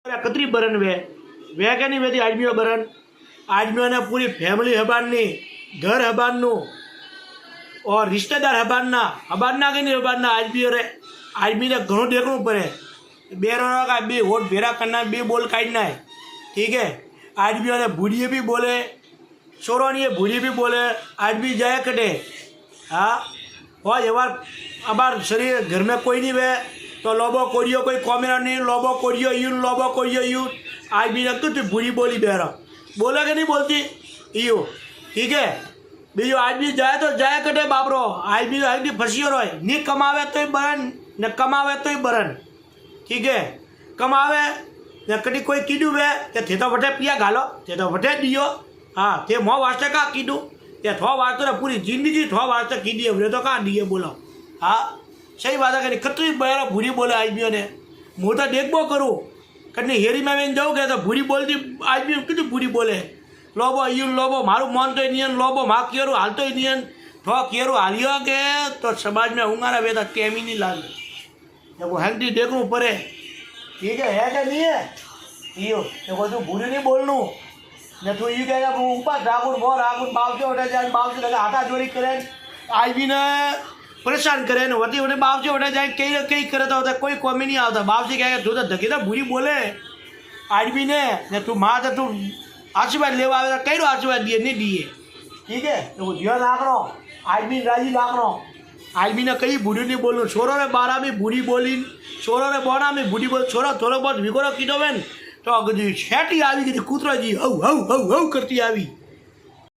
कतरी बरन वे क्या नहीं वेती आदमियों बरन आदमियों ने पूरी फैमिली हबानी घर हबानू और रिश्तेदार हबाना के नहीं हबाना आदमी ने घणो देखना पड़े बेरोना का बे वोट भेरा करना बे बोल काटना है। ठीक है, आदमियों ने बूढ़ी भी बोले छोरोनी बूढ़ी भी बोले आदमी जाए कटे। हाँ और ये बार अबार शरीर घर में कोई नहीं वे तो लोबो कोरियो कोई कॉमेरा नहीं लोबो कोरियो यूं लोबो कोरियो यूं आदमी ने कुछ बुरी बोली बेरा बोला कि नहीं बोलती यू। ठीक है, बीजो आदमी जाए तो जाए कटे बापरो आदमी फसियो रहे नहीं कमावे तो बरन न कमावे तो बरन। ठीक है, कमावे न कटी कोई कीधु वे थे तो वटे पिया घालो थे तो वटे दियो। हाँ थे मो वास्ते का कीधु ते थो वास्ते तो पूरी जिंदगी थो वास्ते कीधी है तो कहाँ दिए बोलो। हाँ सही बात है कि कतरी बड़ा बुरी बोले आदमियों ने मुँह तो देखबो करूँ कहीं हेरी में मैं जाऊँ तो बुरी बोलती आदमी कितनी बुरी बोले लोबो यूं लोबो मारू मन तो नहीं लोबो माँ कियरू हाल तो नहीं थो कियरू हालियो के तो समाज में उंगारा वेता टेम ही नहीं लागे वो हेल्दी देखना पड़े। ठीक है क्या नहीं है यो तो तू बुरी नहीं बोलनू ने तू यू कहेगा ऊपर रागुन वो रागुन बावजे उठे जाए बावजे लगे हाथा जोड़ी करे आदमी ने परेशान करे ने वती उन्हें बावजे उठे जाए कई कई करे तो होता कोई कमी नहीं आता बावजे कहेगा तू तो धकेता बुरी बोले आदमी ने तू माँ तो तू आशीर्वाद लेवा आवे तो कई आशीर्वाद दिए नहीं दिए। ठीक है, तो वो ध्यान राखनो आदमी राजी राखनो आदमी ने कई बुरी नहीं बोलू छोरो ने बारा में बुरी बोली छोरो ने बोना में बुरी बोल छोरो थोड़ो बहुत विगोरो कीधो बेन तो छेटी आई गई कूतरा जी हऊ हऊ हऊ हऊ करती आई।